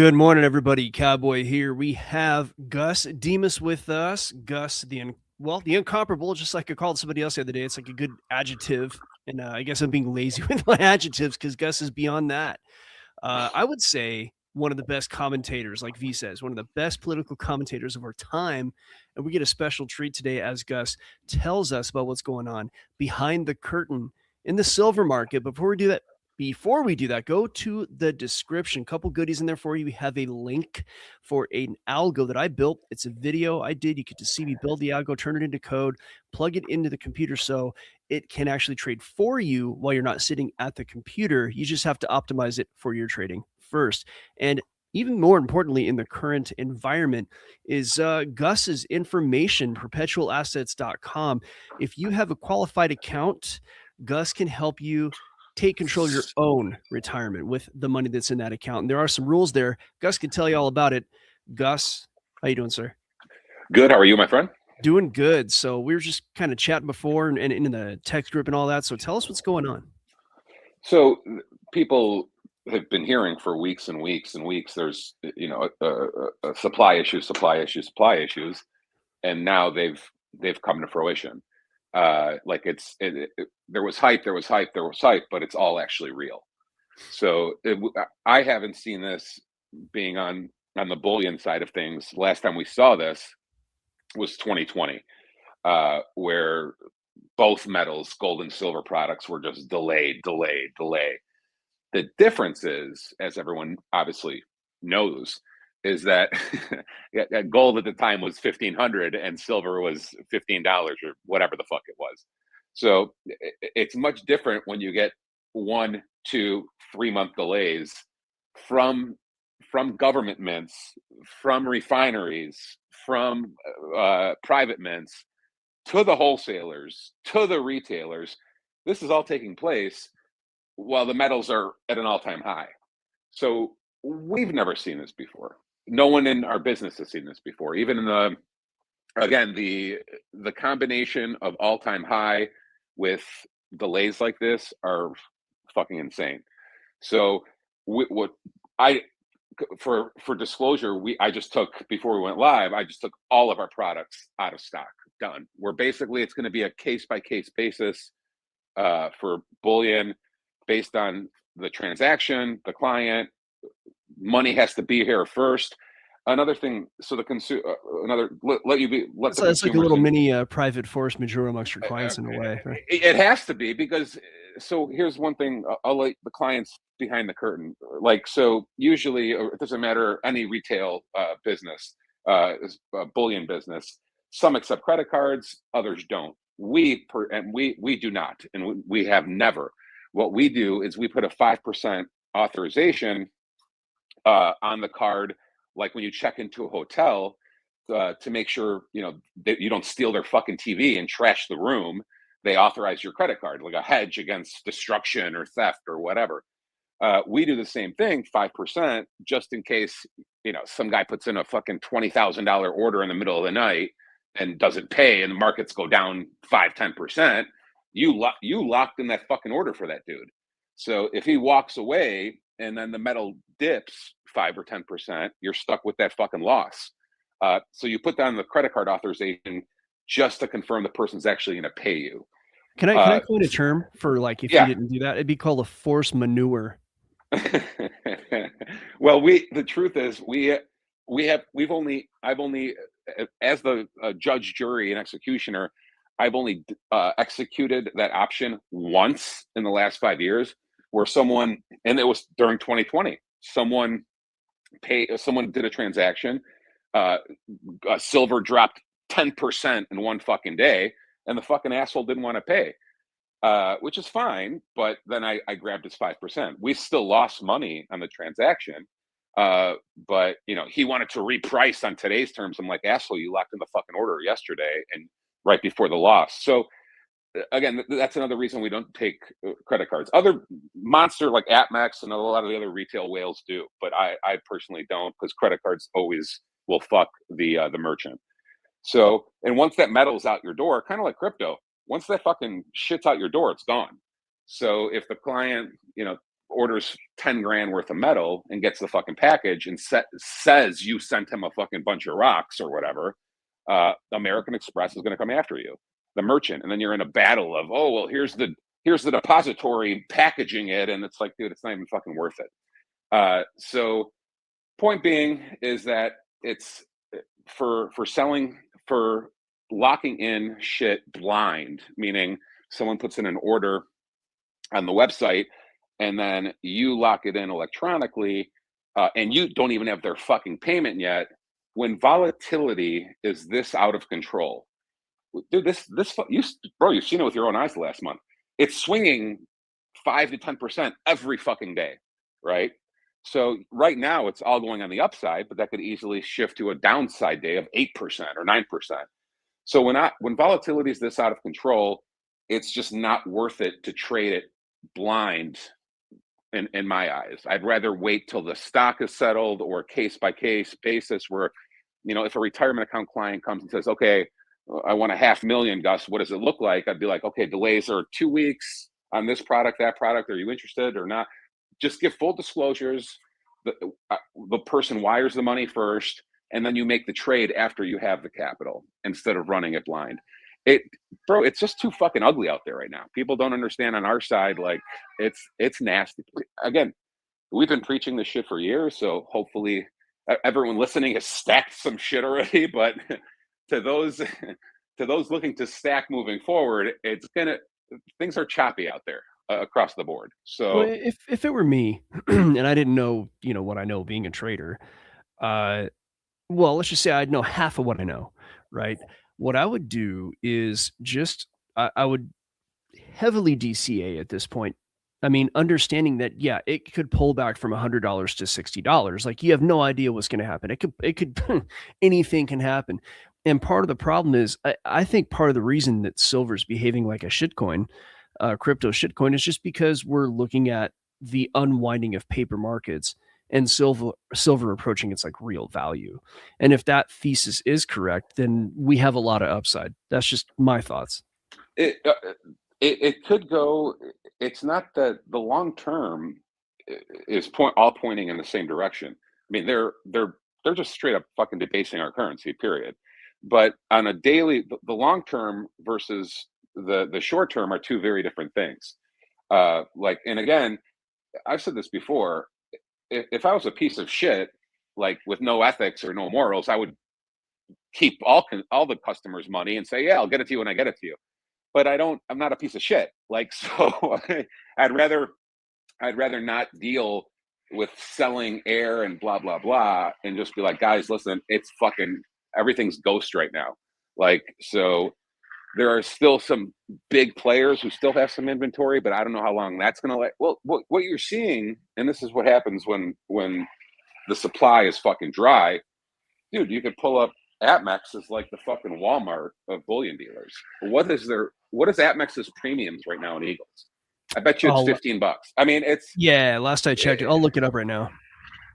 Good morning, everybody. Cowboy here. We have Gus Demos with us. Gus, the incomparable, just like I called somebody else the other day. It's like a good adjective, and I guess I'm being lazy with my adjectives because Gus is beyond that. I would say one of the best commentators, like V says, one of the best political commentators of our time. And we get a special treat today as Gus tells us about what's going on behind the curtain in the silver market. Before we do that, go to the description. Couple goodies in there for you. We have a link for an algo that I built. It's a video I did. You get to see me build the algo, turn it into code, plug it into the computer so it can actually trade for you while you're not sitting at the computer. You just have to optimize it for your trading first. And even more importantly, in the current environment, is Gus's information, perpetualassets.com. If you have a qualified account, Gus can help you take control of your own retirement with the money that's in that account. And there are some rules there. Gus can tell you all about it. Gus, how you doing, sir? Good. How are you, my friend? Doing good. So we were just kind of chatting before and in the text group and all that. So tell us what's going on. So people have been hearing for weeks and weeks and weeks. There's a supply issues, and now they've come to fruition. There was hype, but it's all actually real. So I haven't seen this being on the bullion side of things. Last time we saw this was 2020, where both metals, gold and silver products, were just delayed. The difference is, as everyone obviously knows, is that gold at the time was $1,500 and silver was $15 or whatever the fuck it was. So it's much different when you get 1, 2, 3 month delays from government mints, from refineries, from private mints, to the wholesalers, to the retailers. This is all taking place while the metals are at an all-time high. So we've never seen this before. No one in our business has seen this before. Even in the combination of all-time high with delays like this are fucking insane. So for disclosure, I just took, before we went live, I just took all of our products out of stock. Done. It's going to be a case-by-case basis for bullion based on the transaction, the client. Money has to be here first. Another thing, so the consumer, It's like a little mini private force majeure amongst your clients in a way. Right? It has to be, because so here's one thing. I'll let the clients behind the curtain. So usually, it doesn't matter, any retail business, bullion business, some accept credit cards, others don't. We do not, and we have never. What we do is we put a 5% authorization on the card, like when you check into a hotel, to make sure that you don't steal their fucking TV and trash the room. They authorize your credit card, like a hedge against destruction or theft or whatever. We do the same thing, 5%, just in case some guy puts in a fucking $20,000 order in the middle of the night and doesn't pay, and the markets go down 5-10%. You locked in that fucking order for that dude. So if he walks away and then the metal dips 5 or 10%, you're stuck with that fucking loss. So you put down the credit card authorization just to confirm the person's actually going to pay you. Can I coin a term for, like, if you didn't do that? It'd be called a force manure. Well, the truth is I've only, as the judge, jury, and executioner, I've only executed that option once in the last 5 years, where someone, and it was during 2020, someone did a transaction, silver dropped 10% in one fucking day, and the fucking asshole didn't want to pay, which is fine. But then I grabbed his 5%. We still lost money on the transaction, but he wanted to reprice on today's terms. I'm like, asshole, you locked in the fucking order yesterday and right before the loss. So again, that's another reason we don't take credit cards. Other monster like Atmex and a lot of the other retail whales do, but I personally don't, because credit cards always will fuck the merchant. So, and once that metal's out your door, kind of like crypto, once that fucking shit's out your door, it's gone. So if the client, orders 10 grand worth of metal and gets the fucking package and says you sent him a fucking bunch of rocks or whatever, American Express is going to come after you, the merchant, and then you're in a battle of, oh well, here's the depository packaging it, and it's like, dude, it's not even fucking worth it. So point being is that it's for selling, for locking in shit blind, meaning someone puts in an order on the website and then you lock it in electronically, and you don't even have their fucking payment yet. When volatility is this out of control, dude, you've seen it with your own eyes the last month. It's swinging 5 to 10% every fucking day, right? So right now it's all going on the upside, but that could easily shift to a downside day of 8% or 9%. So when volatility is this out of control, it's just not worth it to trade it blind. In my eyes, I'd rather wait till the stock is settled, or case by case basis, where, if a retirement account client comes and says, okay, I want $500,000, Gus, what does it look like? I'd be like, okay, delays are 2 weeks on this product, that product. Are you interested or not? Just give full disclosures. The person wires the money first, and then you make the trade after you have the capital, instead of running it blind. It's just too fucking ugly out there right now. People don't understand on our side. Like, it's nasty. Again, we've been preaching this shit for years, so hopefully everyone listening has stacked some shit already. But to those looking to stack moving forward, things are choppy out there across the board. So well, if it were me and I didn't know, what I know being a trader, well, let's just say I'd know half of what I know, right? What I would do is I would heavily DCA at this point. I mean, understanding that, yeah, it could pull back from $100 to $60. Like, you have no idea what's going to happen. It could, anything can happen. And part of the problem is, I think part of the reason that silver's behaving like a shitcoin, crypto shitcoin, is just because we're looking at the unwinding of paper markets and silver approaching its like real value. And if that thesis is correct, then we have a lot of upside. That's just my thoughts. It could go. It's not that the long term is all pointing in the same direction. I mean, they're just straight up fucking debasing our currency, period. But on a daily, the long term versus the short term are two very different things. And again, I've said this before. If I was a piece of shit, like with no ethics or no morals, I would keep all the customers' money and say, yeah, I'll get it to you when I get it to you. But I'm not a piece of shit. Like, so I'd rather not deal with selling air and blah, blah, blah, and just be like, guys, listen, it's fucking, everything's ghost right now. Like, so there are still some big players who still have some inventory, but I don't know how long that's going to well, what you're seeing, and this is what happens when the supply is fucking dry, dude, you could pull up APMEX is like the fucking Walmart of bullion dealers. What is APMEX's premiums right now in Eagles? I bet you it's $15. I mean, it's, yeah, last I checked, I'll look it up right now.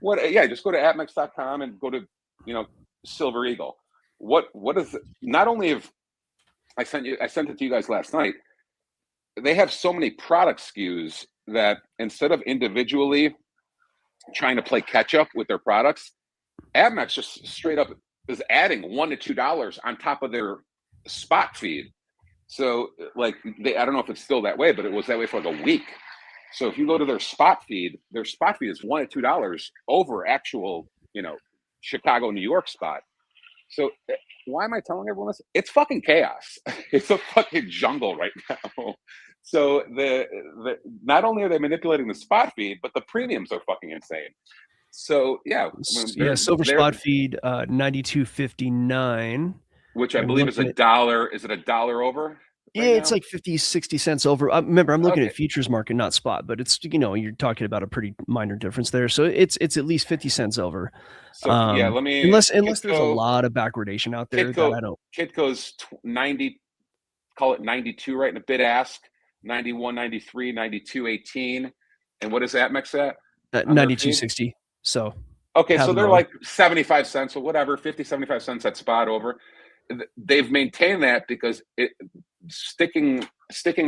Just go to APMEX.com and go to, Silver Eagle. What is it? Not only have I sent it to you guys last night, they have so many product SKUs that instead of individually trying to play catch up with their products, APMEX just straight up is adding $1 to $2 on top of their spot feed. So like I don't know if it's still that way, but it was that way for like a week. So if you go to their spot feed is $1 to $2 over actual, Chicago, New York spot. So why am I telling everyone this? It's fucking chaos. It's a fucking jungle right now. So not only are they manipulating the spot feed, but the premiums are fucking insane. So yeah, silver spot feed 92.59, which I believe is $1. Is it $1 over? Yeah, it's like 50, 60 cents over. Remember, I'm looking at futures market, not spot, but it's, you're talking about a pretty minor difference there. So it's at least 50 cents over. So yeah, let me, unless there's a lot of backwardation out there that I don't. Kitco's 90, call it 92 right in the bid ask, 91, 93, 92.18. And what is APMEX at? 92.60. So okay, so they're like 75 cents or whatever, 50, 75 cents at spot over. They've maintained that because sticking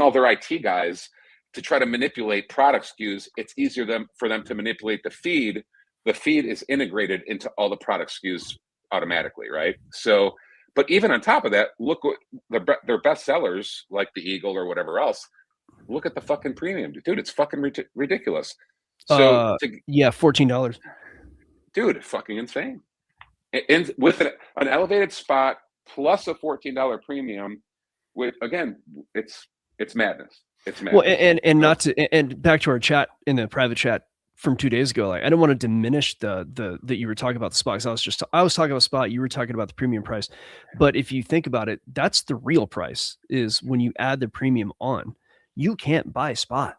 all their IT guys to try to manipulate product SKUs, it's easier for them to manipulate the feed. The feed is integrated into all the product SKUs automatically, right? So, but even on top of that, look what their best sellers, like the Eagle or whatever else, look at the fucking premium, dude. It's fucking ridiculous. So, yeah, $14. Dude, fucking insane. And with an elevated spot plus a $14 premium, with, again, it's madness. It's madness. Well, and not to, and back to our chat in the private chat from 2 days ago, like, I don't want to diminish that you were talking about the spot, because I was talking about spot, you were talking about the premium price. But if you think about it, that's the real price, is when you add the premium on. You can't buy spot,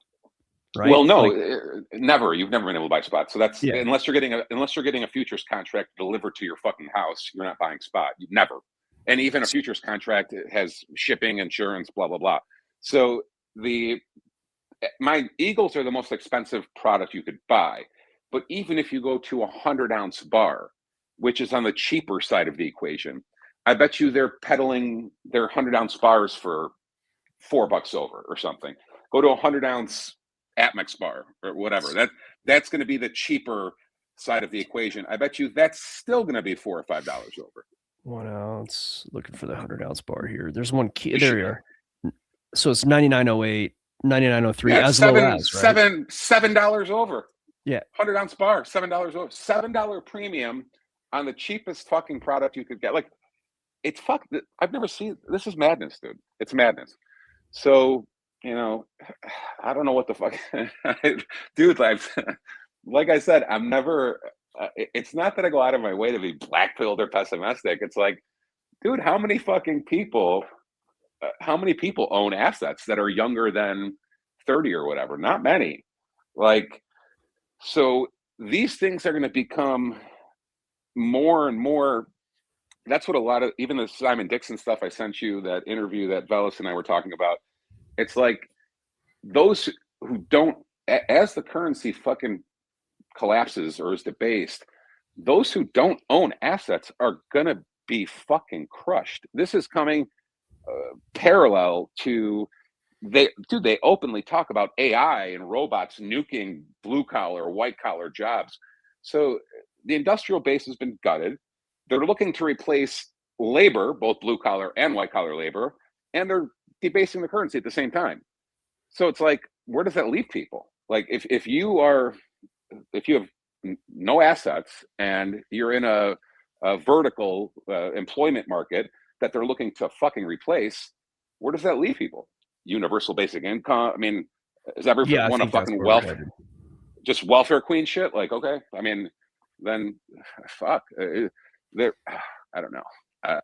right? Well, no, never. You've never been able to buy spot. So that's, Yeah. unless you're getting a futures contract delivered to your fucking house, you're not buying spot. You never. And even a futures contract has shipping, insurance, blah blah blah. So my Eagles are the most expensive product you could buy. But even if you go to 100-ounce bar, which is on the cheaper side of the equation, I bet you they're peddling their 100-ounce bars for $4 over or something. Go to a 100-ounce Atmex bar or whatever. That's going to be the cheaper side of the equation. I bet you that's still going to be $4 or $5 over. 1 ounce. Looking for the 100-ounce bar here. There's one key. There you are. So it's $99.08, $99.03, yeah, as low as, right? $7 over. Yeah. 100-ounce bar, $7 over. $7 premium on the cheapest fucking product you could get. Like, it's I've never seen, this is madness, dude. It's madness. So, you know, I don't know what the fuck, dude, like I said, I'm never, it's not that I go out of my way to be black-pilled or pessimistic. It's like, dude, how many people own assets that are younger than 30 or whatever? Not many. Like, so these things are going to become more and more. That's what a lot of, even the Simon Dixon stuff I sent you, that interview that Velas and I were talking about, it's like those who don't, as the currency fucking collapses or is debased, those who don't own assets are going to be fucking crushed. This is coming parallel to, they openly talk about AI and robots nuking blue collar, white collar jobs. So the industrial base has been gutted. They're looking to replace labor, both blue collar and white collar labor, and they're debasing the currency at the same time. So it's like, where does that leave people? Like, if you have no assets and you're in a vertical employment market that they're looking to fucking replace, where does that leave people? Universal basic income. I mean, is everyone a fucking just welfare queen shit? Like, okay, I mean, then fuck. I don't know.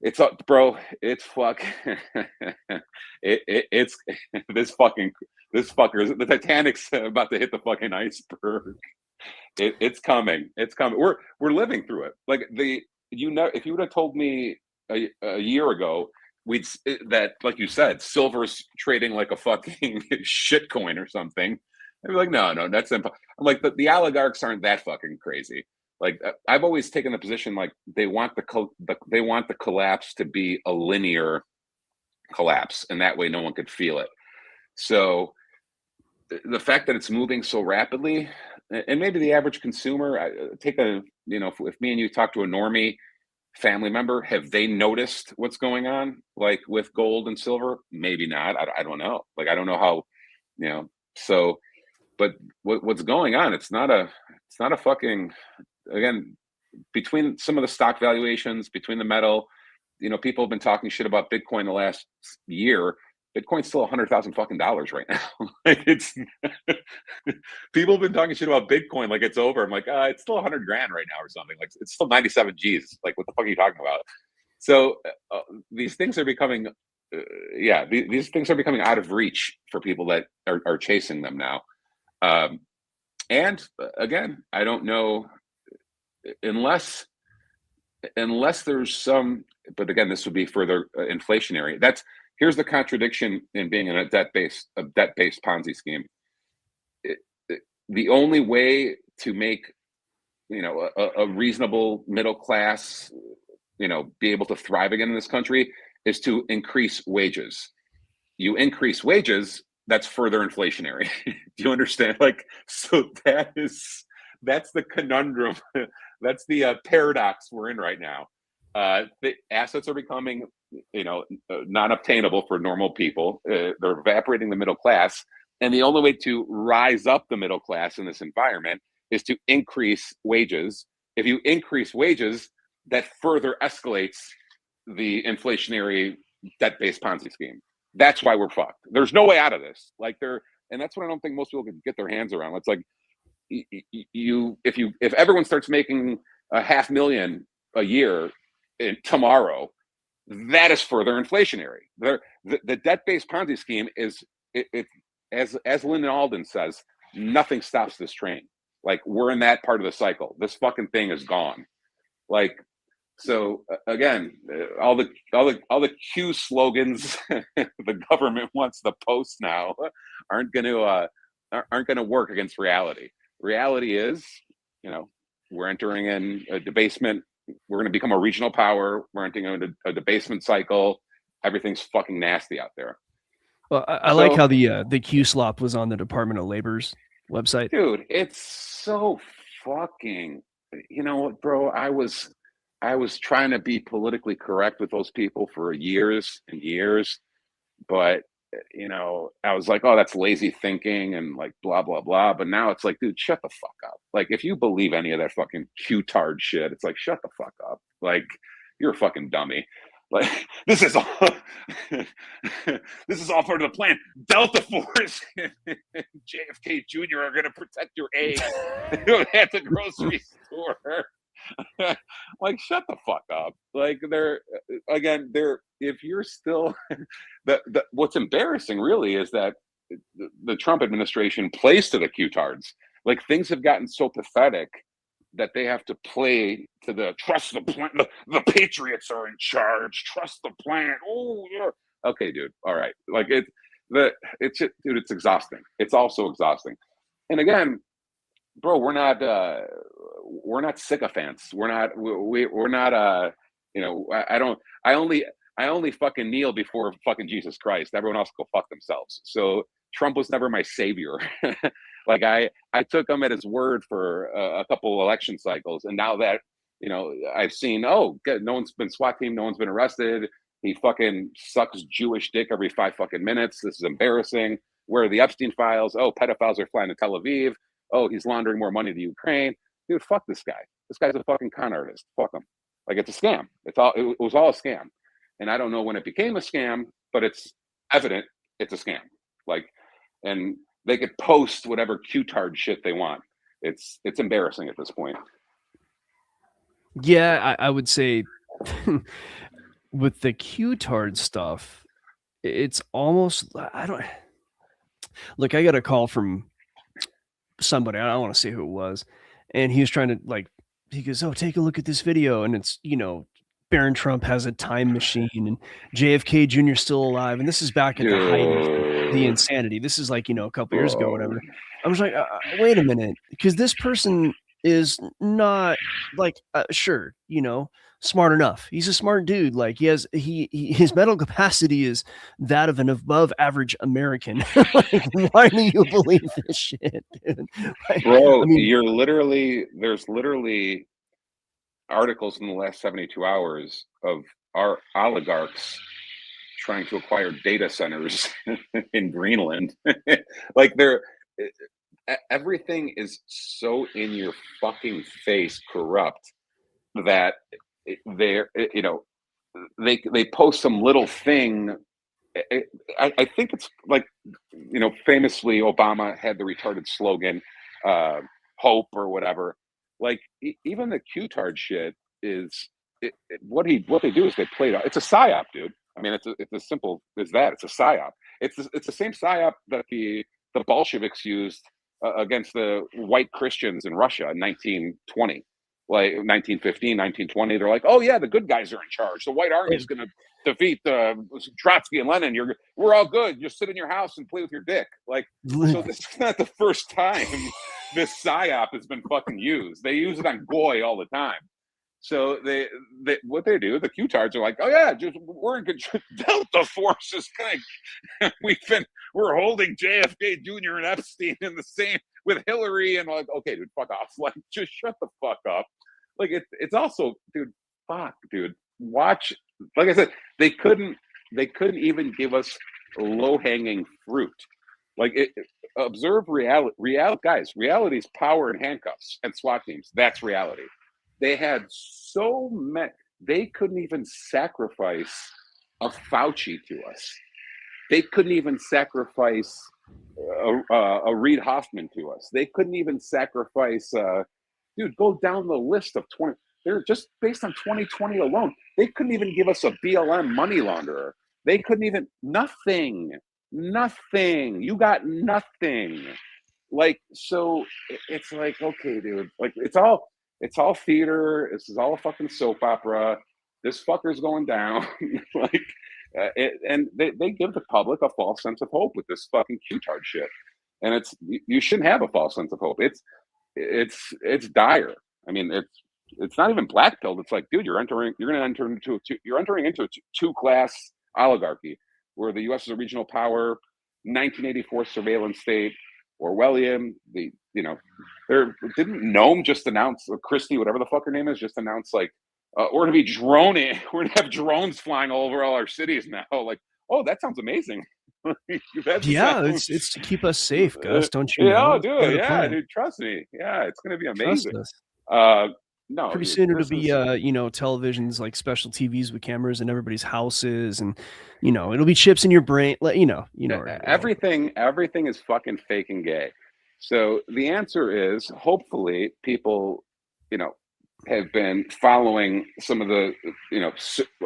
It's bro. It's fuck. It's this fucker. The Titanic's about to hit the fucking iceberg. It's coming. It's coming. We're living through it. Like if you would have told me a year ago, that, like you said, silver's trading like a fucking shit coin or something, I'd be like, no, that's impossible. I'm like, the oligarchs aren't that fucking crazy. Like, I've always taken the position, like, they want the collapse to be a linear collapse, and that way no one could feel it. So the fact that it's moving so rapidly, and maybe the average consumer, if me and you talk to a normie family member, have they noticed what's going on, like with gold and silver? Maybe not. I don't know. Like, I don't know how, so, but what's going on, it's not a fucking, again, between some of the stock valuations, between the metal, people have been talking shit about Bitcoin the last year. Bitcoin's still $100,000 fucking dollars right now. Like, it's people have been talking shit about Bitcoin like it's over. I'm like, it's still $100,000 right now or something. Like, it's still 97 G's. Like, what the fuck are you talking about? So these things are becoming, these things are becoming out of reach for people that are chasing them now. And again, I don't know, unless there's some, but again, this would be further inflationary. Here's the contradiction in being in a debt-based Ponzi scheme. The only way to make, a reasonable middle class, be able to thrive again in this country is to increase wages. You increase wages, that's further inflationary. Do you understand? Like, so that's the conundrum. That's the paradox we're in right now. The assets are becoming, non obtainable for normal people. They're evaporating the middle class, and the only way to rise up the middle class in this environment is to increase wages. If you increase wages, that further escalates the inflationary debt-based Ponzi scheme. That's why we're fucked. There's no way out of this. And that's what I don't think most people can get their hands around. It's like if everyone starts making $500,000 a year tomorrow, that is further inflationary. The debt-based Ponzi scheme is as Lyndon Alden says, nothing stops this train. Like, we're in that part of the cycle. This fucking thing is gone. Like, so again, all the Q slogans the government wants to post now aren't going to work against reality. Reality is, we're entering in a debasement. We're going to become a regional power. We're entering into a debasement cycle. Everything's fucking nasty out there. Well, I like how the Q slop was on the Department of Labor's website. Dude, it's so fucking, bro, I was trying to be politically correct with those people for years and years, but I was like, oh, that's lazy thinking and like blah blah blah. But now it's like, dude, shut the fuck up. Like, if you believe any of that fucking Q-tard shit, it's like, shut the fuck up. Like, you're a fucking dummy. Like, this is all part of the plan. Delta Force and JFK Jr. are going to protect your eggs at the grocery store. Like, shut the fuck up. Like, if you're still what's embarrassing really is that the Trump administration plays to the Q-tards. Like, things have gotten so pathetic that they have to play to the trust the plan. The Patriots are in charge. Trust the plan. Oh yeah. Okay, dude. All right. Like, dude, it's exhausting. It's also exhausting. And again, bro, we're not sycophants. We're not I only fucking kneel before fucking Jesus Christ. Everyone else go fuck themselves. So Trump was never my savior. Like, I took him at his word for a couple election cycles, and now that I've seen, no one's been SWAT team, no one's been arrested. He fucking sucks Jewish dick every 5 fucking minutes. This is embarrassing. Where are the Epstein files? Oh, pedophiles are flying to Tel Aviv. Oh, he's laundering more money to Ukraine. Dude, fuck this guy. This guy's a fucking con artist. Fuck him. Like, it's a scam. It was all a scam. And I don't know when it became a scam, but it's evident it's a scam. Like, and they could post whatever Q-tard shit they want. It's embarrassing at this point. Yeah, I would say with the Q-tard stuff, it's almost, look, I got a call from somebody, I don't want to say who it was, and he was trying to, he goes, oh, take a look at this video, and it's, Barron Trump has a time machine, and JFK Jr. still alive, and this is back at the height of the insanity. This is a couple years ago, whatever. I was like, wait a minute, because this person is not sure, smart enough. He's a smart dude. Like, his mental capacity is that of an above average American. Why do you believe this shit, dude? Bro, there's literally articles in the last 72 hours of our oligarchs trying to acquire data centers in Greenland. Like, everything is so in your fucking face corrupt that they post some little thing. I think it's like, famously Obama had the retarded slogan, hope or whatever. Like, even the Q-tard shit is what they do is they play it. It's a psyop, dude. I mean, it's as simple as that. It's a psyop. It's the same psyop that the Bolsheviks used against the white Christians in Russia in 1920, like 1915, 1920. They're like, oh yeah, the good guys are in charge. The white army is going to defeat Trotsky and Lenin. We're all good. Just sit in your house and play with your dick. Like, so this is not the first time this psyop has been fucking used. They use it on Goy all the time. So they what they do, the Q-tards are like, oh yeah, just we're in control. Delta Force is gonna we're holding JFK Jr. and Epstein in the same with Hillary, and like, okay, dude, fuck off. Like, just shut the fuck up. Like it's also, dude, fuck, dude. Watch, like I said, they couldn't even give us low hanging fruit. Like observe reality. Guys, reality is power and handcuffs and SWAT teams. That's reality. They had so many. They couldn't even sacrifice a Fauci to us. They couldn't even sacrifice a Reid Hoffman to us. They couldn't even sacrifice. Dude, go down the list of 20. They're just based on 2020 alone. They couldn't even give us a BLM money launderer. They couldn't even nothing. You got nothing. Like, so it's like, okay, dude. Like it's all theater. This is all a fucking soap opera. This fucker's going down. Like, and they give the public a false sense of hope with this fucking Q-tard shit. And it's, you shouldn't have a false sense of hope. It's dire. I mean, it's not even black pilled. It's like, dude, you're entering into a two-class oligarchy where the U.S. is a regional power, 1984 surveillance state, Orwellian. Didn't Nome just announce, or Christie, whatever the fuck her name is, just announced like, we're gonna be droning. We're gonna have drones flying all over all our cities now. Like, oh, that sounds amazing. It's to keep us safe, Gus. Don't you know? Yeah, dude. Yeah, dude. Trust me. Yeah, it's gonna be amazing. Trust us. No, pretty soon it'll be televisions, like special TVs with cameras in everybody's houses, and it'll be chips in your brain. Everything is fucking fake and gay. So the answer is, hopefully people have been following some of the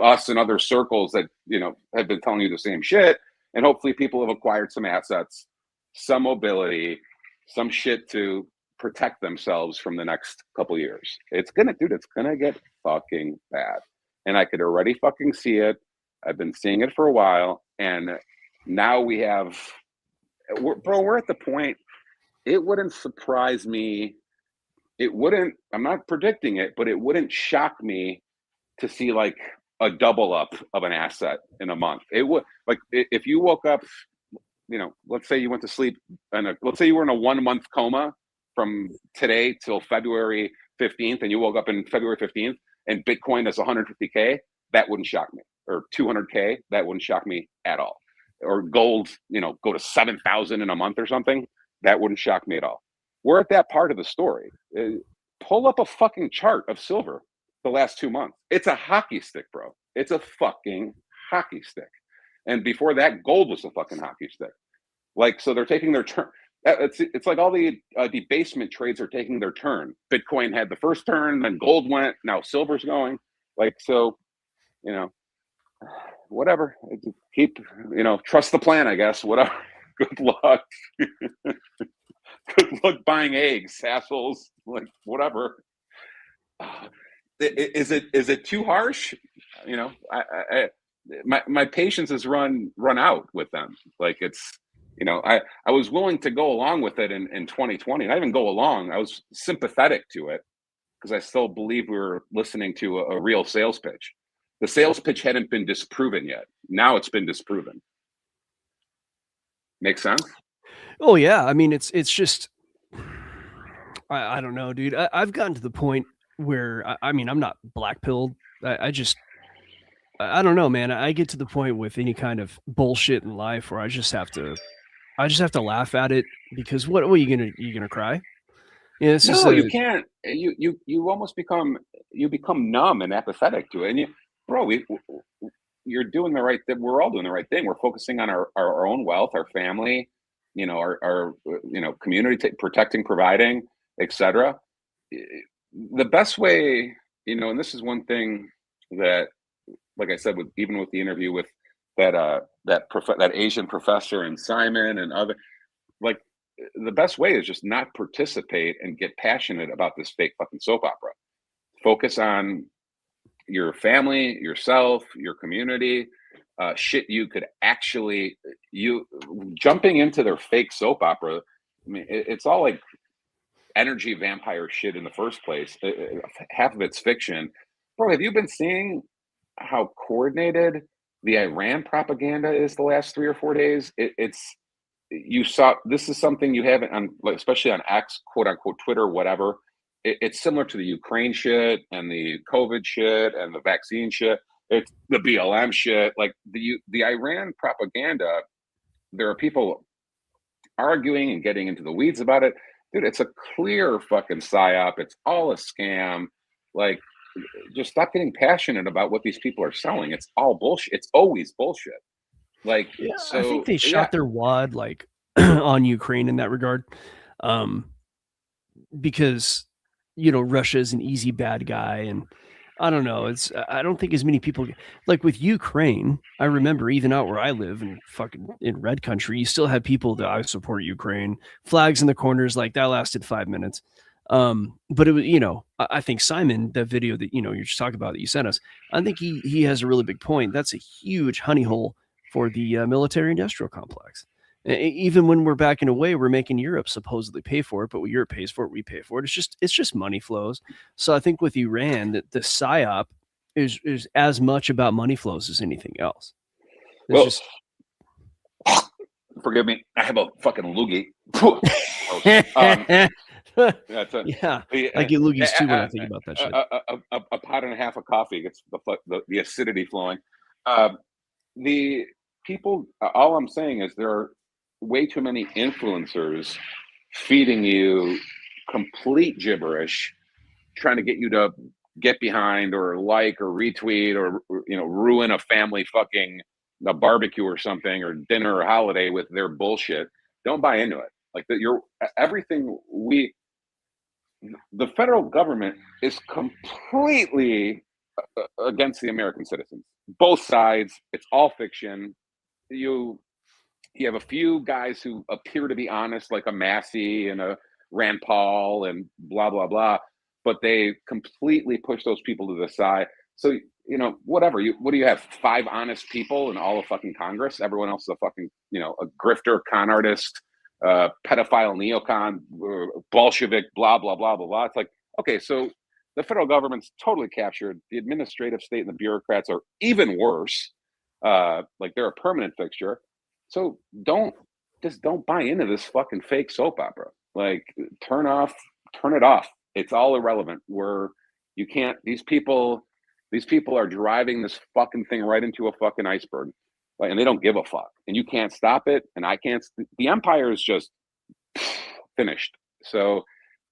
us and other circles that have been telling you the same shit, and hopefully people have acquired some assets, some mobility, some shit to protect themselves from the next couple years. It's gonna get fucking bad, and I could already fucking see it. I've been seeing it for a while, and now we're at the point. It wouldn't surprise me. I'm not predicting it, but it wouldn't shock me to see like a double up of an asset in a month. It would, like, if you woke up, let's say you went to sleep, and let's say you were in a 1 month coma from today till February 15th, and you woke up in February 15th and Bitcoin is 150K, that wouldn't shock me. Or 200K, that wouldn't shock me at all. Or gold, go to 7,000 in a month or something, that wouldn't shock me at all. We're at that part of the story. Pull up a fucking chart of silver the last 2 months. It's a hockey stick, bro. It's a fucking hockey stick. And before that, gold was a fucking hockey stick. Like, so they're taking their turn. It's like all the debasement trades are taking their turn. Bitcoin had the first turn, then gold went, now silver's going. Like, so, whatever. Keep, trust the plan, I guess. Whatever. Good luck. Good luck buying eggs, assholes. Like, whatever. Is it too harsh? My patience has run out with them. Like, it's, I was willing to go along with it in 2020. And I didn't go along. I was sympathetic to it because I still believe we were listening to a real sales pitch. The sales pitch hadn't been disproven yet. Now it's been disproven. Make sense? Oh yeah. I mean, it's just, I don't know, dude. I've gotten to the point where, I'm not black pilled. I don't know, man. I get to the point with any kind of bullshit in life where I just have to laugh at it, because what are you gonna cry? Yeah, you can't. You almost become numb and apathetic to it. And you're doing the right thing. We're all doing the right thing. We're focusing on our own wealth, our family, our community, protecting, providing, etc. The best way, and this is one thing that, like I said, even with the interview with that Asian professor and Simon and other, like, the best way is just not participate and get passionate about this fake fucking soap opera. Focus on your family, yourself, your community, shit you could actually, jumping into their fake soap opera. I mean, it's all like energy vampire shit in the first place. Half of it's fiction. Bro, have you been seeing how coordinated the Iran propaganda is the last 3 or 4 days? It's you saw this is something you haven't on, like, especially on X, quote unquote Twitter, whatever. It's similar to the Ukraine shit and the COVID shit and the vaccine shit. It's the BLM shit. Like the Iran propaganda. There are people arguing and getting into the weeds about it. Dude, it's a clear fucking psyop. It's all a scam. Like, just stop getting passionate about what these people are selling. It's all bullshit. It's always bullshit. Like, Yeah, I think so they yeah, shot their wad like on Ukraine in that regard, um, because Russia is an easy bad guy, and I don't know. I don't think as many people like with Ukraine. I remember even out where I live in red country, you still have people that I support Ukraine, flags in the corners, like that lasted 5 minutes. But it was, I think Simon, that video that you're just talking about that you sent us, I think he has a really big point. That's a huge honey hole for the military industrial complex. Even when we're backing away, we're making Europe supposedly pay for it, but when Europe pays for it, we pay for it. It's just money flows. So I think with Iran, that the psyop is as much about money flows as anything else. It's well, just forgive me. I have a fucking loogie. That's a, yeah, the, I get loogies too when I think about that shit. a pot and a half of coffee gets the acidity flowing. Um, the people, all I'm saying is there are way too many influencers feeding you complete gibberish, trying to get you to get behind or like or retweet or ruin a family fucking a barbecue or something or dinner or holiday with their bullshit. Don't buy into it. Like that, you're everything we the federal government is completely against the American citizens. Both sides. It's all fiction. You you have a few guys who appear to be honest, like a Massie and a Rand Paul and blah blah blah, but they completely push those people to the side. So whatever. What do you have? 5 honest people in all of fucking Congress. Everyone else is a fucking a grifter, con artist, pedophile, neocon, Bolshevik, blah blah blah blah blah. It's like, okay, so the federal government's totally captured. The administrative state and the bureaucrats are even worse. Like they're a permanent fixture. So don't buy into this fucking fake soap opera. Like turn it off. It's all irrelevant. You can't. These people are driving this fucking thing right into a fucking iceberg, like, and they don't give a fuck. And you can't stop it, and I can't. The empire is just finished. So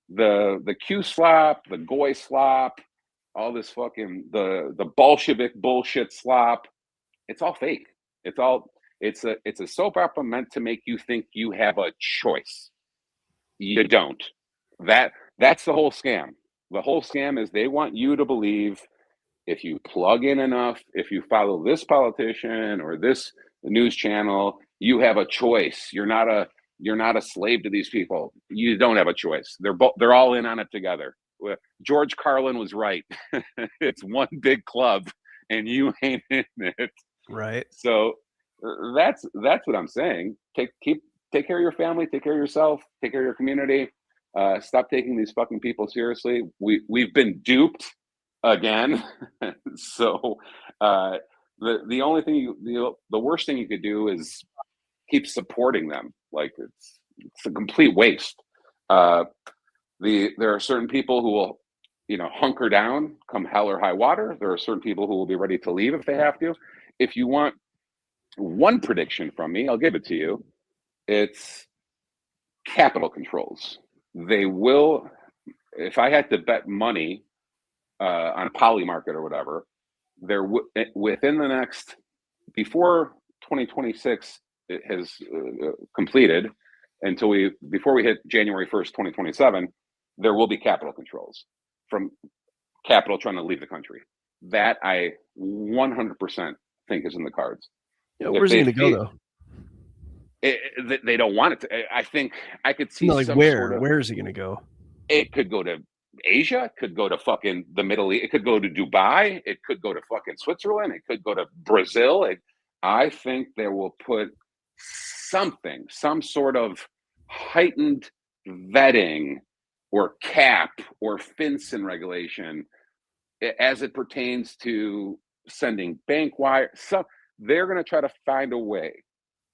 the Q slop, the Goy slop, all this fucking the Bolshevik bullshit slop. It's all fake. It's a soap opera meant to make you think you have a choice. You don't. That's the whole scam. The whole scam is they want you to believe if you plug in enough, if you follow this politician or this news channel, you have a choice. You're not a slave to these people. You don't have a choice. They're all in on it together. George Carlin was right. It's one big club, and you ain't in it. Right. So that's what I'm saying. Take care of your family, take care of yourself, take care of your community. Stop taking these fucking people seriously. We've been duped again. So the only thing the worst thing you could do is keep supporting them. Like it's a complete waste. There are certain people who will hunker down come hell or high water. There are certain people who will be ready to leave if they have to. If you want one prediction from me, I'll give it to you. It's capital controls. They will, if I had to bet money on a poly market or whatever, within the next, before 2026 it has completed, before we hit January 1st, 2027, there will be capital controls from capital trying to leave the country. That I 100% think is in the cards. Yeah, where's it going to go though? They don't want it to. I think I could see like some where? sort of. Where is it going to go? It could go to Asia. It could go to fucking the Middle East. It could go to Dubai. It could go to fucking Switzerland. It could go to Brazil. I think they will put some sort of heightened vetting or cap or FinCEN regulation as it pertains to sending bank wire, they're going to try to find a way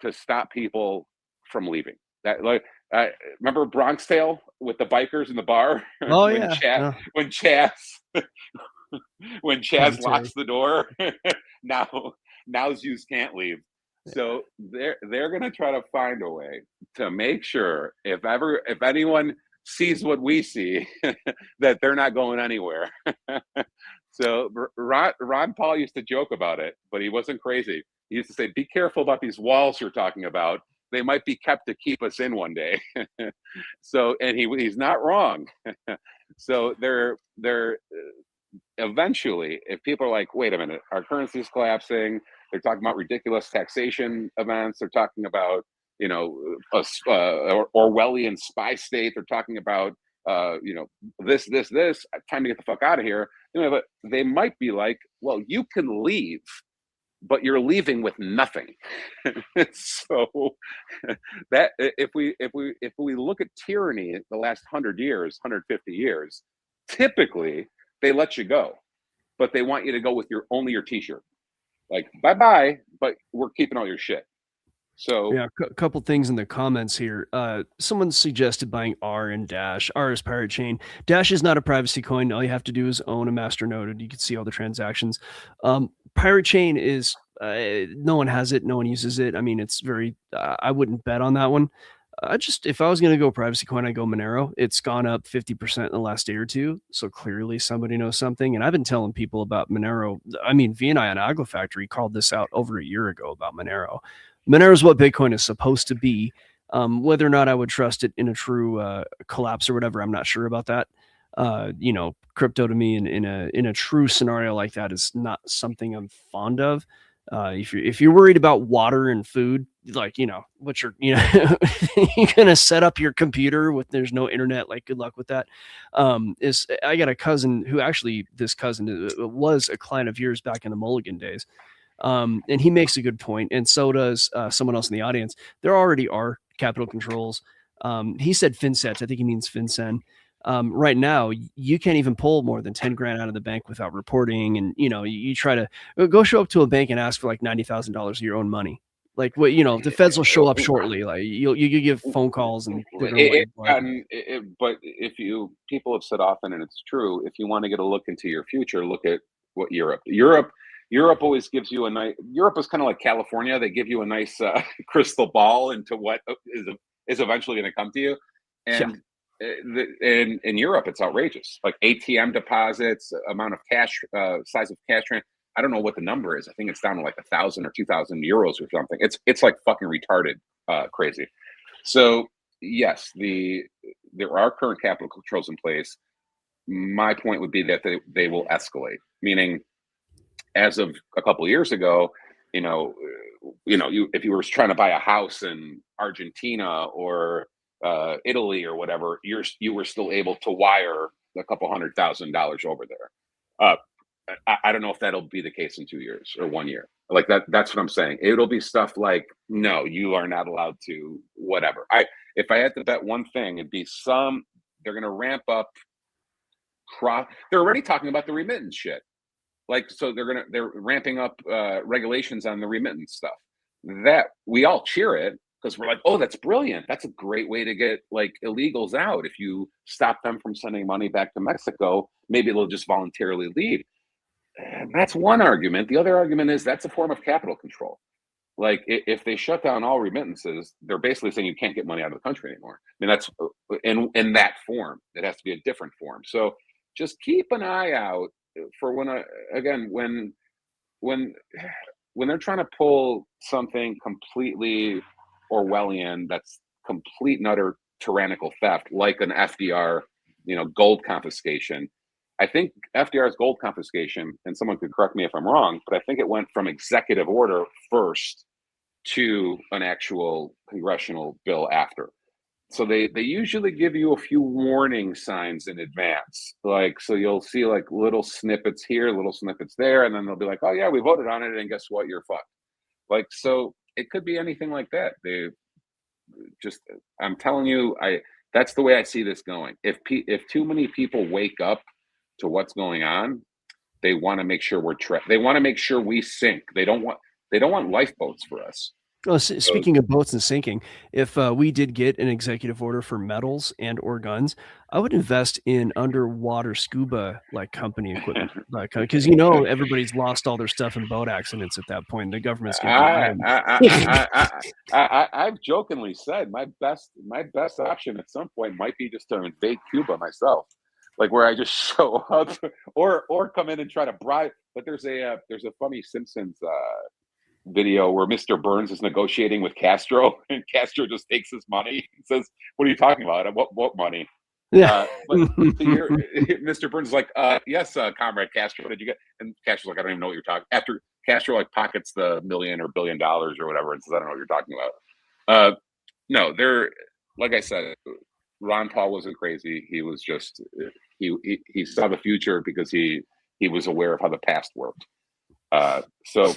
to stop people from leaving. That, like, remember Bronx Tale with the bikers in the bar Oh when yeah. Chaz No, when Chaz when Chaz commentary. locks the door. Now Zeus can't leave. So they're going to try to find a way to make sure if anyone sees what we see, that they're not going anywhere. So Ron Paul used to joke about it, but he wasn't crazy. He used to say, "Be careful about these walls you're talking about. They might be kept to keep us in one day." So, and he's not wrong. So they're eventually, if people are like, "Wait a minute, our currency is collapsing," they're talking about ridiculous taxation events. They're talking about, a Orwellian spy state. They're talking about, this. Time to get the fuck out of here. But they might be like, "Well, you can leave, but you're leaving with nothing." So that if we look at tyranny the last 100 years, 150 years, typically they let you go, but they want you to go with only your t-shirt. Like, bye, but we're keeping all your shit. So Yeah, a couple things in the comments here. Someone suggested buying R and Dash. R is Pirate Chain. Dash is not a privacy coin. All you have to do is own a masternode, and you can see all the transactions. Pirate Chain is no one has it, no one uses it. I mean, it's very. I wouldn't bet on that one. If I was going to go privacy coin, I go Monero. It's gone up 50% in the last day or two. So clearly somebody knows something. And I've been telling people about Monero. I mean, VNI on Agla Factory called this out over a year ago about Monero. Monero is what Bitcoin is supposed to be. Whether or not I would trust it in a true collapse or whatever, I'm not sure about that. Crypto to me in a true scenario like that is not something I'm fond of. If you're worried about water and food, like what you're you're gonna set up your computer with there's no internet, like good luck with that. I got a cousin who actually this cousin was a client of yours back in the Mulligan days. And he makes a good point, and so does someone else in the audience. There already are capital controls. He said FinSets. I think he means FinCEN. Right now, you can't even pull more than 10 grand out of the bank without reporting. And, you try to go show up to a bank and ask for like $90,000 of your own money. Like what, the feds will show up shortly. Like you give phone calls and they're going to want your blood. But people have said often, and it's true, if you want to get a look into your future, look at what Europe always gives you a nice. Europe is kind of like California. They give you a nice crystal ball into what is eventually going to come to you. Yeah. And in Europe, it's outrageous. Like ATM deposits, amount of cash, size of cash. I don't know what the number is. I think it's down to like 1,000 or 2,000 euros or something. It's like fucking retarded, crazy. So yes, there are current capital controls in place. My point would be that they will escalate, meaning, as of a couple of years ago, if you were trying to buy a house in Argentina or Italy or whatever, you were still able to wire a couple $100,000 over there. I don't know if that'll be the case in 2 years or 1 year. Like that. That's what I'm saying. It'll be stuff like, no, you are not allowed to whatever. If I had to bet one thing, it'd be they're going to ramp up. They're already talking about the remittance shit. Like, so they're ramping up regulations on the remittance stuff. That we all cheer it because we're like, oh, that's brilliant. That's a great way to get like illegals out. If you stop them from sending money back to Mexico, maybe they'll just voluntarily leave. And that's one argument. The other argument is that's a form of capital control. Like, if they shut down all remittances, they're basically saying you can't get money out of the country anymore. I mean, that's in that form. It has to be a different form. So just keep an eye out for when they're trying to pull something completely Orwellian, that's complete and utter tyrannical theft, like an FDR, gold confiscation. I think FDR's gold confiscation, and someone could correct me if I'm wrong, but I think it went from executive order first to an actual congressional bill after. So they usually give you a few warning signs in advance. Like, so you'll see like little snippets here, little snippets there, and then they'll be like, oh yeah, we voted on it, and guess what? You're fucked. Like, so it could be anything like that. I'm telling you, that's the way I see this going. If too many people wake up to what's going on, They want to make sure we're they want to make sure we sink. They don't want lifeboats for us. Oh, So speaking of boats and sinking, if we did get an executive order for metals and or guns, I would invest in underwater scuba like company equipment, like because everybody's lost all their stuff in boat accidents at that point. The government's going to be I, eyeing. I've jokingly said my best option at some point might be just to invade Cuba myself, like where I just show up, or come in and try to bribe. But there's a funny Simpsons video where Mr. Burns is negotiating with Castro, and Castro just takes his money and says, "What are you talking about? What money?" Yeah. But Mr. Burns is like, "Yes, Comrade Castro, what did you get?" And Castro's like, "I don't even know what you're talking." After Castro like pockets the $1 or $1 billion or whatever, and says, "I don't know what you're talking about." No, they're like I said, Ron Paul wasn't crazy. He was just he saw the future because he was aware of how the past worked. So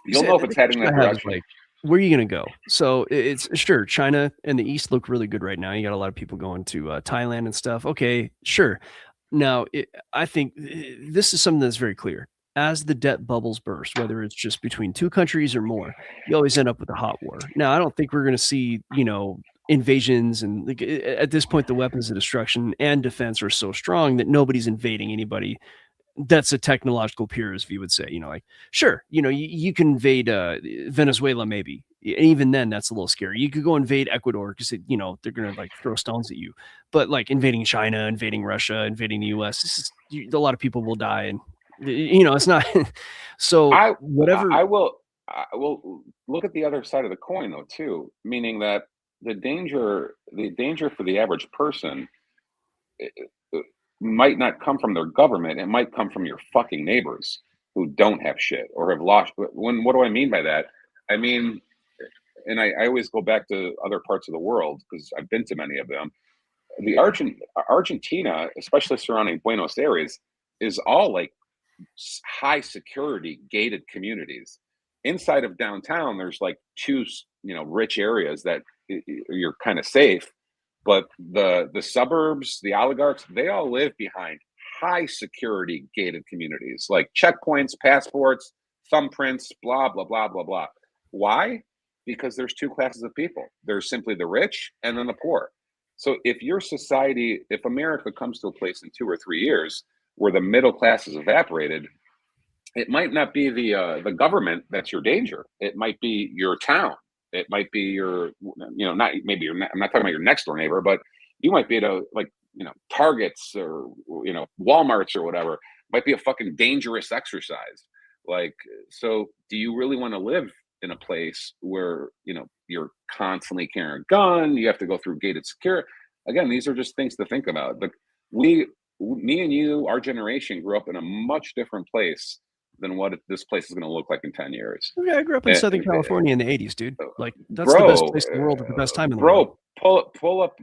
you'll know if it's heading that direction. Like, where are you going to go? So it's sure China and the East look really good right now. You got a lot of people going to Thailand and stuff. Okay, sure. Now, I think this is something that's very clear. As the debt bubbles burst, whether it's just between two countries or more, you always end up with a hot war. Now, I don't think we're going to see, invasions, and like, at this point, the weapons of destruction and defense are so strong that nobody's invading anybody. That's a technological purist, you would say. Like, sure, you can invade Venezuela, maybe. Even then, that's a little scary. You could go invade Ecuador because they're gonna like throw stones at you. But like invading China, invading Russia, invading the U.S., a lot of people will die, and it's not. So I whatever. I will look at the other side of the coin though too, meaning that the danger for the average person might not come from their government. It might come from your fucking neighbors who don't have shit or have lost. What do I mean by that? I mean, and I always go back to other parts of the world because I've been to many of them. The Argentina, especially surrounding Buenos Aires, is all like high security gated communities. Inside of downtown, there's like two, rich areas that you're kind of safe, but the suburbs, the oligarchs, they all live behind high security gated communities, like checkpoints, passports, thumbprints, blah blah blah blah blah. Why? Because there's two classes of people. There's simply the rich and then the poor. So if America comes to a place in 2 or 3 years where the middle class is evaporated, it might not be the government that's your danger. It might be your town. It might be your, not maybe I'm not talking about your next door neighbor, but you might be at Targets or, Walmarts or whatever. It might be a fucking dangerous exercise. Like, so do you really want to live in a place where, you're constantly carrying a gun? You have to go through gated security. Again, these are just things to think about. But me and you, our generation grew up in a much different place than what this place is going to look like in 10 years. Yeah, I grew up in Southern California in the 80s, dude. Like, that's the Bro, best place in the world at the best time in the world. pull up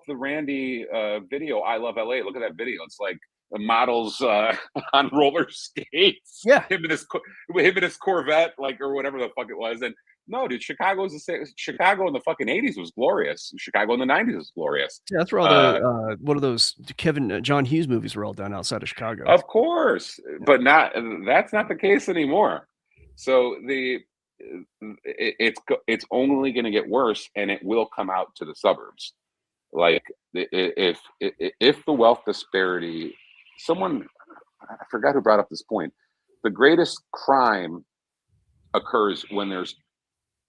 the Randy video. I love LA. Look at that video. It's like the models on roller skates. Yeah. Him and his Corvette, like, or whatever the fuck it was. And no, dude, Chicago in the fucking 80s was glorious. Chicago in the 90s was glorious. Yeah, that's where all the one of those John Hughes movies were all done outside of Chicago. Of course, but that's not the case anymore. So it's only going to get worse, and it will come out to the suburbs. Like, if the wealth disparity, I forgot who brought up this point. The greatest crime occurs when there's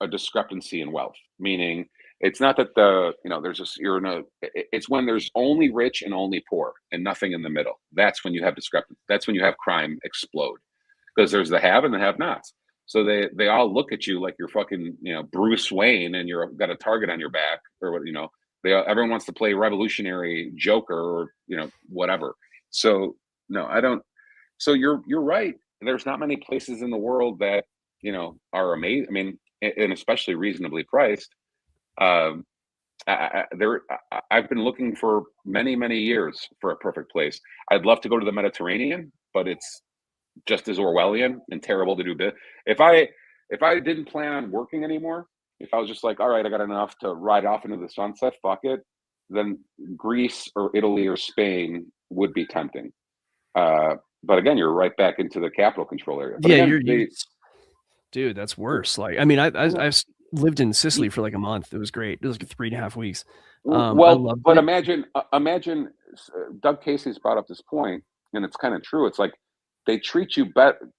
a discrepancy in wealth, meaning it's not that it's when there's only rich and only poor and nothing in the middle. That's when you have discrepancy. That's when you have crime explode, because there's the have and the have nots. So they all look at you like you're fucking, Bruce Wayne, and you've got a target on your back, or what, everyone wants to play revolutionary Joker, or, whatever. So no, I don't. So you're right. There's not many places in the world that, are amazing. I mean, and especially reasonably priced. I've been looking for many years for a perfect place. I'd love to go to the Mediterranean, but it's just as Orwellian and terrible to do. If I didn't plan on working anymore, if I was just like, all right, I got enough to ride off into the sunset, fuck it, then Greece or Italy or Spain would be tempting. but again, you're right back into the capital control area. But Yeah, again, dude, that's worse. Like, I mean, I've lived in Sicily for like a month. It was great. It was like 3.5 weeks. I well, loved but it. imagine Doug Casey's brought up this point, and it's kind of true. It's like they treat you better.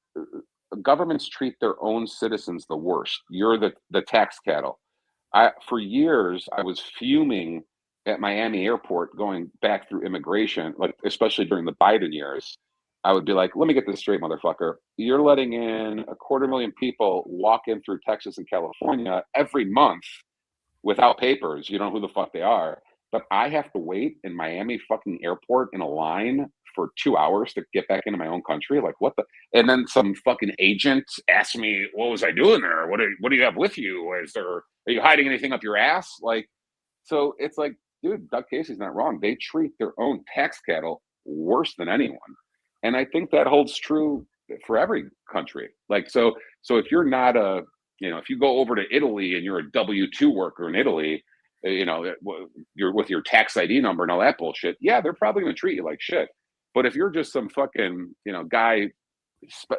Governments treat their own citizens the worst. You're the tax cattle. For years I was fuming at Miami airport going back through immigration, like especially during the Biden years. I would be like, let me get this straight, motherfucker. You're letting in 250,000 people walk in through Texas and California every month without papers. You don't know who the fuck they are. But I have to wait in Miami fucking airport in a line for 2 hours to get back into my own country. Like, what the? And then some fucking agent asked me, what was I doing there? What do you have with you? Are you hiding anything up your ass? Like, so it's like, dude, Doug Casey's not wrong. They treat their own tax cattle worse than anyone. And I think that holds true for every country. Like, so if you're not if you go over to Italy and you're a W-2 worker in Italy, you're with your tax ID number and all that bullshit. Yeah, they're probably going to treat you like shit. But if you're just some fucking, guy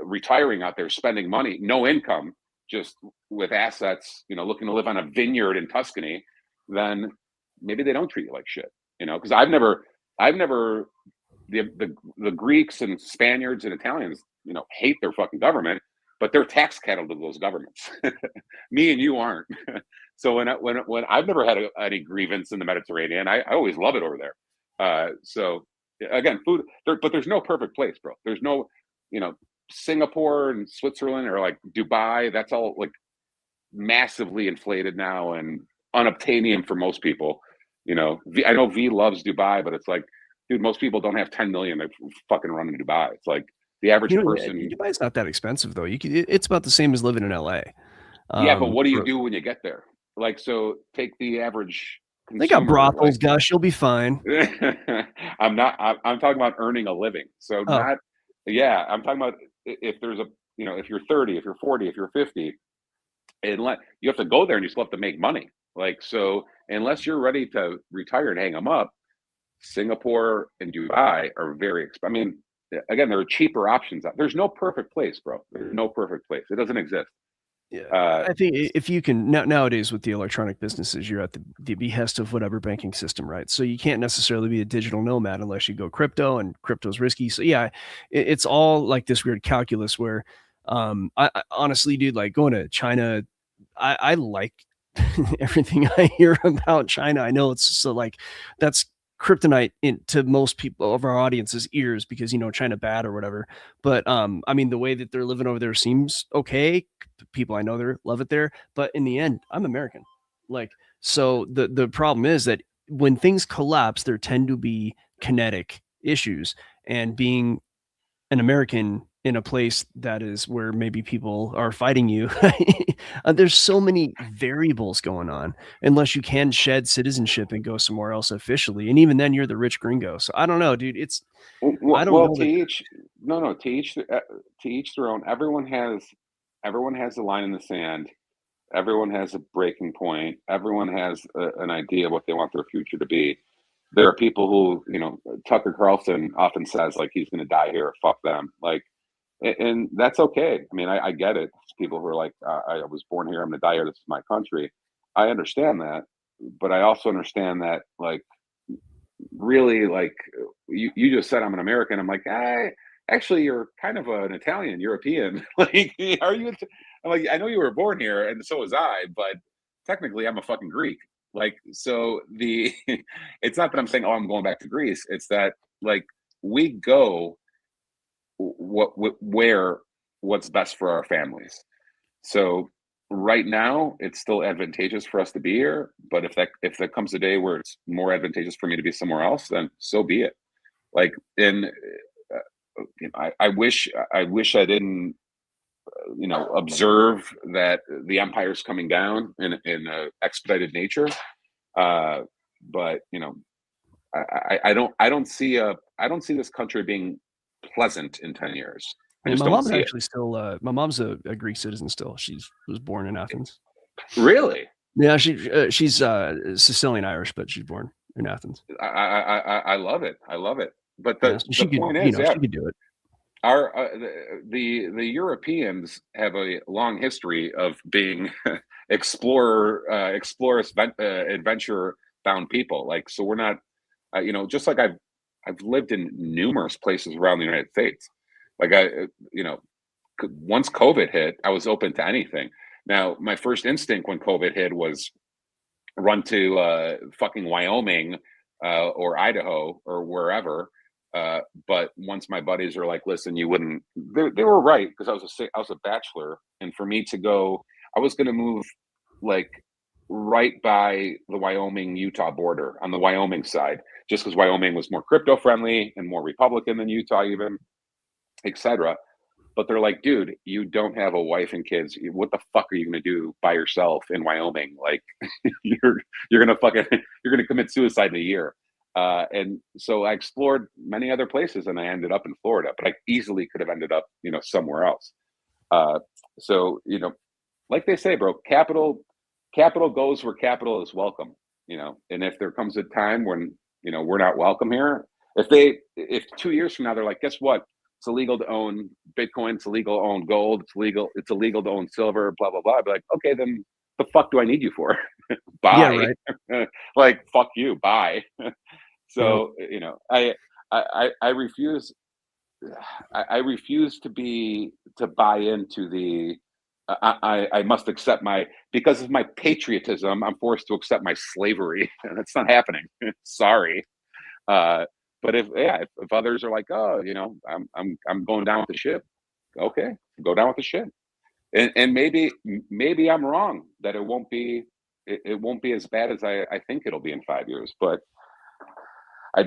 retiring out there, spending money, no income, just with assets, looking to live on a vineyard in Tuscany, then maybe they don't treat you like shit. Because I've never the Greeks and Spaniards and Italians, hate their fucking government, but they're tax cattle to those governments. Me and you aren't. So when I've never had any grievance in the Mediterranean, I always love it over there. So again, food, but there's no perfect place, bro. There's no, Singapore and Switzerland or like Dubai. That's all like massively inflated now and unobtainium for most people. I know V loves Dubai, but it's like, dude, most people don't have 10 million to fucking run in Dubai. It's like the average person. Dubai's not that expensive though. It's about the same as living in LA. Yeah, but what do you do when you get there? Like, so take the average consumer. They got brothels, Gus. You'll be fine. I'm talking about earning a living. So I'm talking about if there's if you're 30, if you're 40, if you're 50, and you have to go there and you still have to make money. Like, so unless you're ready to retire and hang them up, Singapore and Dubai are very expensive. I mean, again, there are cheaper options. There's no perfect place, bro. There's no perfect place. It doesn't exist. Yeah, I think if you can nowadays with the electronic businesses, you're at the behest of whatever banking system, right? So you can't necessarily be a digital nomad unless you go crypto, and crypto's risky. So yeah, it's all like this weird calculus where, I honestly, dude, like going to China, I like everything I hear about China. I know it's so like that's kryptonite into most people of our audience's ears because China bad or whatever. But I mean, the way that they're living over there seems okay. People I know there love it there, but in the end, I'm American. Like, so the problem is that when things collapse, there tend to be kinetic issues, and being an American in a place that is where maybe people are fighting you, there's so many variables going on unless you can shed citizenship and go somewhere else officially, and even then you're the rich gringo. So I don't know, dude. It's I don't know to each their own. Everyone has a line in the sand. Everyone has a breaking point. Everyone has an idea of what they want their future to be. There are people who, Tucker Carlson often says like he's going to die here. Fuck them. Like, and that's okay. I mean, I get it. It's people who are like, I was born here. I'm going to die here. This is my country. I understand that, but I also understand that like, really, like you just said I'm an American. I'm like, actually you're kind of an Italian European. Like, are you? I'm like, I know you were born here, and so was I, but technically I'm a fucking Greek. Like, so it's not that I'm saying, oh, I'm going back to Greece. It's that like we go where what's best for our families. So right now it's still advantageous for us to be here, but if there comes a day where it's more advantageous for me to be somewhere else, then so be it. Like, I wish I didn't observe that the empire's coming down in a expedited nature, but I don't see this country being pleasant in 10 years. I just my don't mom's see actually still my mom's a Greek citizen still. She was born in Athens. Really? Yeah, she's Sicilian Irish, but she's born in Athens. I love it. I love it. But So the point is, she could do it. our the Europeans have a long history of being adventure bound people. Like, so we're not, just like I've lived in numerous places around the United States. Like once COVID hit, I was open to anything. Now, my first instinct when COVID hit was run to fucking Wyoming or Idaho or wherever. But once my buddies are like, listen, you wouldn't, they were right, because I was a bachelor, and for me to go, I was going to move like right by the Wyoming Utah border on the Wyoming side, just because Wyoming was more crypto friendly and more Republican than Utah, even, etc. But they're like, dude, you don't have a wife and kids. What the fuck are you gonna do by yourself in Wyoming? Like, you're gonna commit suicide in a year. And so I explored many other places, and I ended up in Florida. But I easily could have ended up, somewhere else. So like they say, bro, capital goes where capital is welcome. And if there comes a time when we're not welcome here, if 2 years from now they're like, guess what? It's illegal to own Bitcoin. It's illegal to own gold. It's illegal to own silver. Blah blah blah. I'd be like, okay, then the fuck do I need you for? Bye. Yeah, right. Like, fuck you. Bye. So I refuse. I refuse to buy into the. I must accept because of my patriotism, I'm forced to accept my slavery. That's not happening. Sorry. But if others are like, oh, I'm going down with the ship, okay, go down with the ship, and maybe I'm wrong, that it won't be as bad as I think it'll be in 5 years. But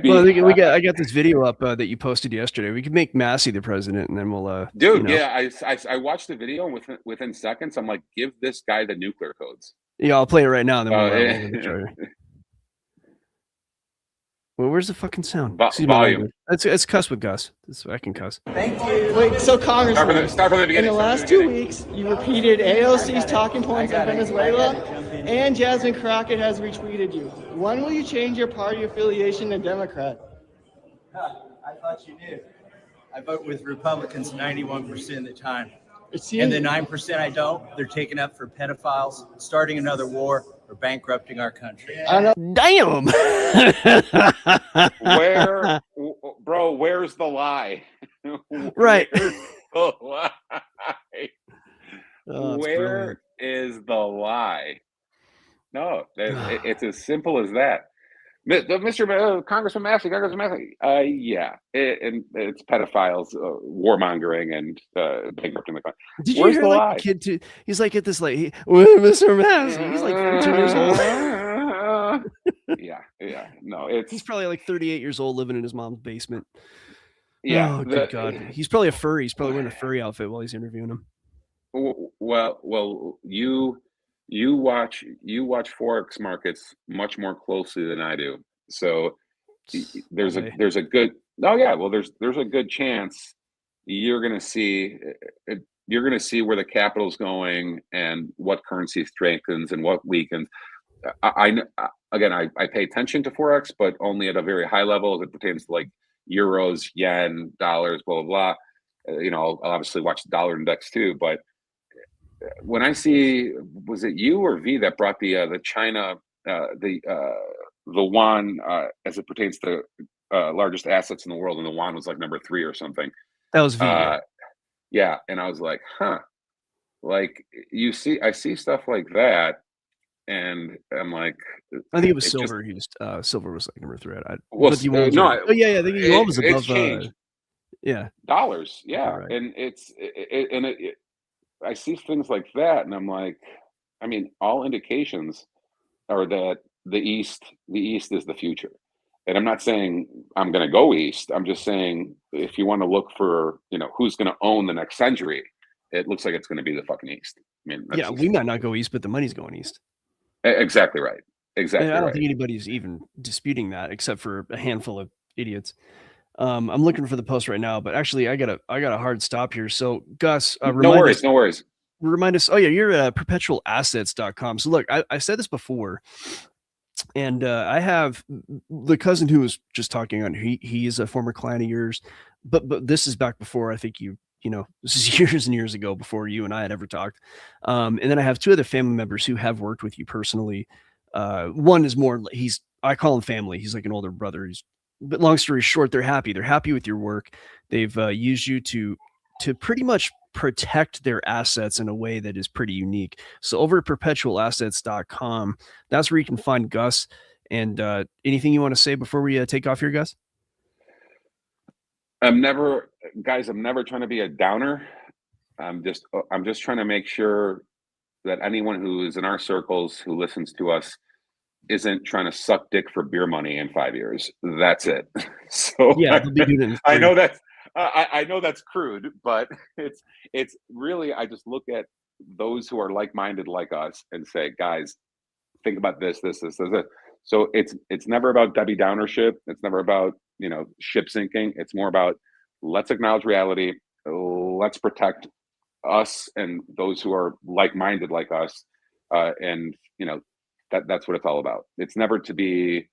Well, I got this video up that you posted yesterday. We could make Massie the president, and then we'll dude. Yeah, I watched the video, and within seconds, I'm like, give this guy the nuclear codes. Yeah, I'll play it right now, and then we'll well, where's the fucking sound? Volume. It's cuss with Gus. I can cuss. Thank you. Wait, so Congressman, start from the beginning. In the last 2 weeks, you repeated AOC's talking points on Venezuela, and Jasmine Crockett has retweeted you. When will you change your party affiliation to Democrat? I thought you knew. I vote with Republicans 91% of the time. And the 9% I don't, they're taken up for pedophiles, starting another war, or bankrupting our country. Damn. Where's the lie? Right. The lie? Where is the lie? No, it's as simple as that. Mr. Congressman Massie, yeah, and it's pedophiles, warmongering, and bankrupting the country. Did you hear the kid too? He's like at this Mr. Massie. He's like 13 years old. Yeah. No, he's probably like 38 years old, living in his mom's basement. Yeah. Oh, good God. He's probably a furry. He's probably wearing a furry outfit while he's interviewing him. Well, you watch Forex markets much more closely than I do. So there's a good there's a good chance you're going to see where the capital's going and what currency strengthens and what weakens. I pay attention to Forex, but only at a very high level as it pertains to like euros, yen, dollars, blah blah blah. I'll obviously watch the dollar index too, but when I see, was it you or V that brought the China the yuan as it pertains to largest assets in the world, and the yuan was like number 3 or something. That was V. Yeah, and I was like, like I see stuff like that, and I'm like, I think it was silver. Silver was like number 3. I think the yuan was above. Dollars. Yeah, right. And I see things like that, and I'm like, I mean, all indications are that the East is the future. And I'm not saying I'm going to go East. I'm just saying, if you want to look for, who's going to own the next century, it looks like it's going to be the fucking East. I mean, we might not go East, but the money's going East. Exactly right. Exactly. And I don't think anybody's even disputing that, except for a handful of idiots. I'm looking for the post right now, but actually I got a hard stop here. So Gus, no worries. Remind us. Oh yeah, you're at perpetualassets.com. So look, I said this before, and I have the cousin who was just talking on. He is a former client of yours. but this is back before I think this is years and years ago before you and I had ever talked. And then I have two other family members who have worked with you personally. One is more, I call him family. He's like an older brother. But long story short, they're happy. They're happy with your work. They've used you to pretty much protect their assets in a way that is pretty unique. So over at perpetualassets.com, that's where you can find Gus. And anything you want to say before we take off here, Gus? I'm never trying to be a downer. I'm just trying to make sure that anyone who is in our circles who listens to us isn't trying to suck dick for beer money in 5 years. That's it. So yeah, they'll be doing it. I know that's I know that's crude, but it's really, I just look at those who are like-minded like us and say, guys, think about this. So it's never about Debbie Downership. It's never about, ship sinking. It's more about, let's acknowledge reality. Let's protect us and those who are like-minded like us. And that's what it's all about. It's never to be,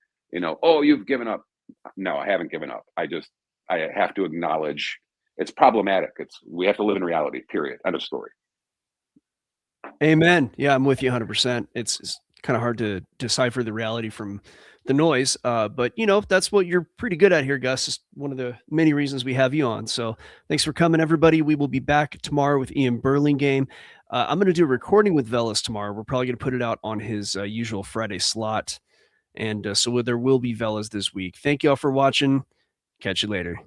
oh, you've given up. No, I haven't given up. I have to acknowledge it's problematic. We have to live in reality, period. End of story. Amen. Yeah, I'm with you 100%. It's kind of hard to decipher the reality from the noise. But that's what you're pretty good at here, Gus. It's one of the many reasons we have you on. So thanks for coming, everybody. We will be back tomorrow with Ian Burlingame. I'm going to do a recording with Velas tomorrow. We're probably going to put it out on his usual Friday slot. And so there will be Velas this week. Thank you all for watching. Catch you later.